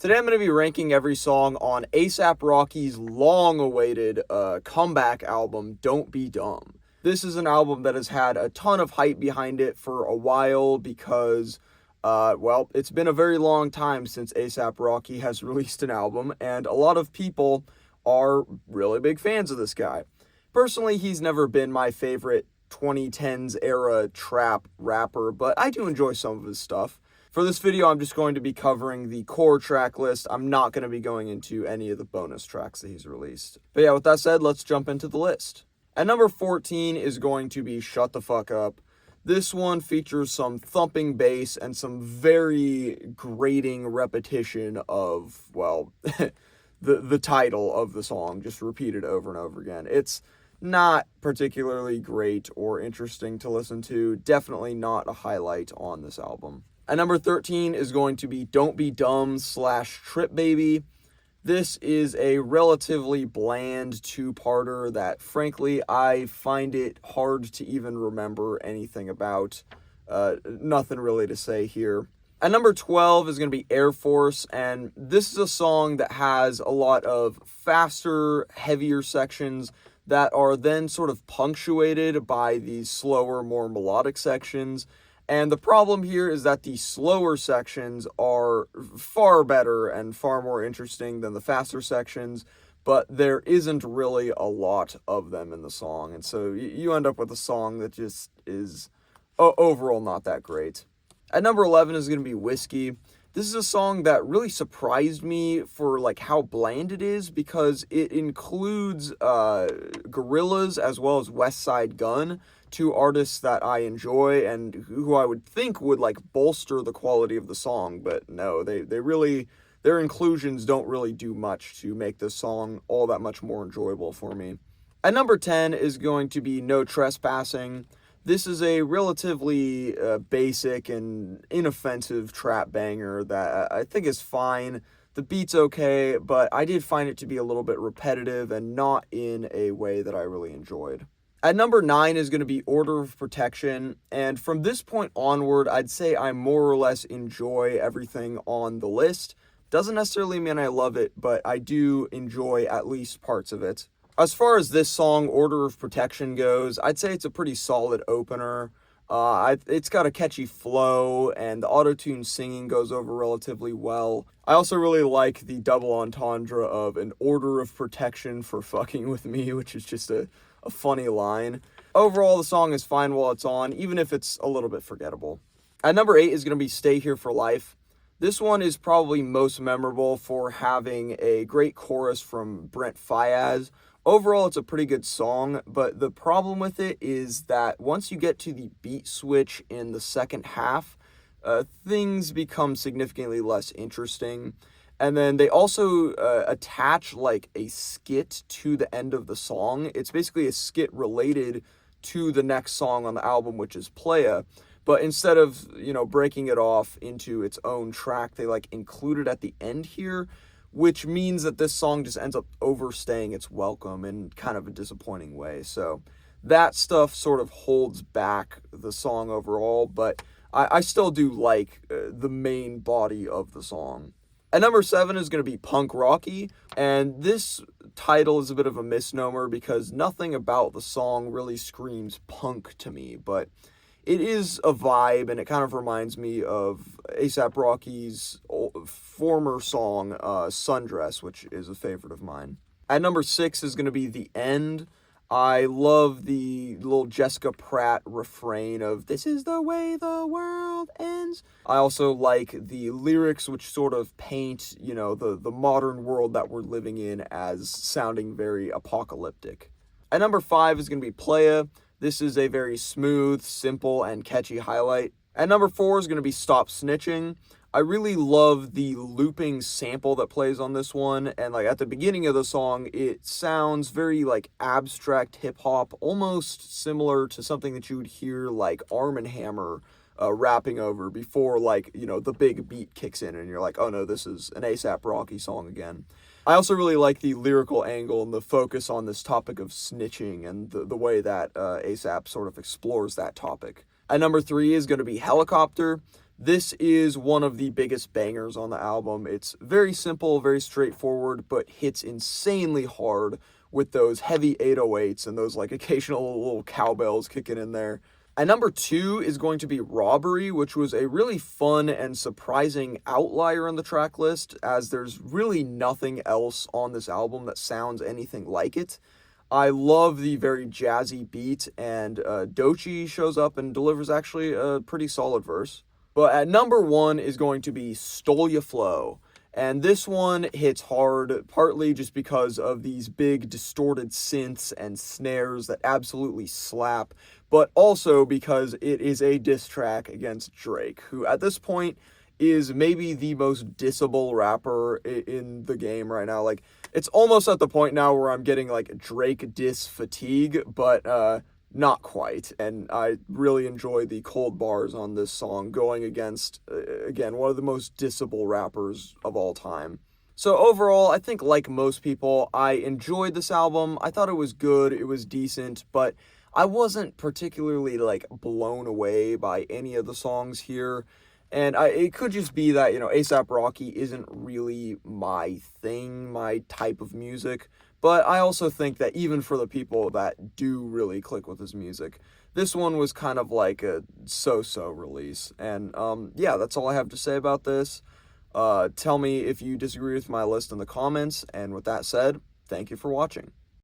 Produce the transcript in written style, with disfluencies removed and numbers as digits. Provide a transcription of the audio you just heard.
Today I'm going to be ranking every song on A$AP Rocky's long-awaited comeback album, Don't Be Dumb. This is an album that has had a ton of hype behind it for a while because, it's been a very long time since A$AP Rocky has released an album, and a lot of people are really big fans of this guy. Personally, he's never been my favorite 2010s era trap rapper, but I do enjoy some of his stuff. For this video, I'm just going to be covering the core track list. I'm not going to be going into any of the bonus tracks that he's released. But yeah, with that said, let's jump into the list. At number 14 is going to be Shut the Fuck Up. This one features some thumping bass and some very grating repetition of, the title of the song, just repeated over and over again. It's not particularly great or interesting to listen to. Definitely not a highlight on this album. At number 13 is going to be Don't Be Dumb / Trip Baby. This is a relatively bland two-parter that, frankly, I find it hard to even remember anything about. Nothing really to say here. At number 12 is going to be Air Force, and this is a song that has a lot of faster, heavier sections that are then sort of punctuated by these slower, more melodic sections. And the problem here is that the slower sections are far better and far more interesting than the faster sections, but there isn't really a lot of them in the song. And so you end up with a song that just is overall not that great. At number 11 is going to be Whiskey. This is a song that really surprised me for how bland it is, because it includes Gorillaz as well as Westside Gunn, two artists that I enjoy and who I would think would bolster the quality of the song, but no, they really, their inclusions don't really do much to make this song all that much more enjoyable for me. At number 10 is going to be No Trespassing. This is a relatively basic and inoffensive trap banger that I think is fine. The beat's okay, but I did find it to be a little bit repetitive and not in a way that I really enjoyed. At number 9 is going to be Order of Protection, and from this point onward, I'd say I more or less enjoy everything on the list. Doesn't necessarily mean I love it, but I do enjoy at least parts of it. As far as this song, Order of Protection, goes, I'd say it's a pretty solid opener. It's got a catchy flow, and the auto-tune singing goes over relatively well. I also really like the double entendre of an order of protection for fucking with me, which is just a funny line. Overall, the song is fine while it's on, even if it's a little bit forgettable. At number 8 is going to be Stay Here for Life. This one is probably most memorable for having a great chorus from Brent Faiyaz. Overall, it's a pretty good song, but the problem with it is that once you get to the beat switch in the second half, things become significantly less interesting. And then they also attach a skit to the end of the song. It's basically a skit related to the next song on the album, which is Playa. But instead of, breaking it off into its own track, they include it at the end here, which means that this song just ends up overstaying its welcome in kind of a disappointing way. So that stuff sort of holds back the song overall, but I still do like the main body of the song. At number 7 is going to be Punk Rocky, and this title is a bit of a misnomer because nothing about the song really screams punk to me, but it is a vibe, and it kind of reminds me of A$AP Rocky's former song, Sundress, which is a favorite of mine. At number 6 is going to be The End. I love the little Jessica Pratt refrain of "This is the way the world ends." I also like the lyrics, which sort of paint, the modern world that we're living in as sounding very apocalyptic. At number 5 is going to be Playa. This is a very smooth, simple, and catchy highlight. At number 4 is going to be Stop Snitching. I really love the looping sample that plays on this one, and at the beginning of the song, it sounds very abstract hip-hop, almost similar to something that you would hear Arm & Hammer rapping over before the big beat kicks in and you're like, oh no, this is an A$AP Rocky song again. I also really like the lyrical angle and the focus on this topic of snitching and the way that A$AP sort of explores that topic. At number 3 is going to be Helicopter. This is one of the biggest bangers on the album. It's very simple, very straightforward, but hits insanely hard with those heavy 808s and those like occasional little cowbells kicking in there. At number 2 is going to be Robbery, which was a really fun and surprising outlier on the track list, as there's really nothing else on this album that sounds anything like it. I love the very jazzy beat, and Doechii shows up and delivers actually a pretty solid verse. But at number 1 is going to be Stole Ya Flow. And this one hits hard, partly just because of these big distorted synths and snares that absolutely slap, but also because it is a diss track against Drake, who at this point is maybe the most dissable rapper in the game right now. Like, it's almost at the point now where I'm getting like Drake diss fatigue, but not quite. And I really enjoy the cold bars on this song going against, again, one of the most dissable rappers of all time. So overall, I think like most people, I enjoyed this album. I thought it was good, it was decent, but I wasn't particularly like blown away by any of the songs here. And it could just be that, A$AP Rocky isn't really my thing, my type of music. But I also think that even for the people that do really click with his music, this one was kind of like a so-so release. And yeah, that's all I have to say about this. Tell me if you disagree with my list in the comments. And with that said, thank you for watching.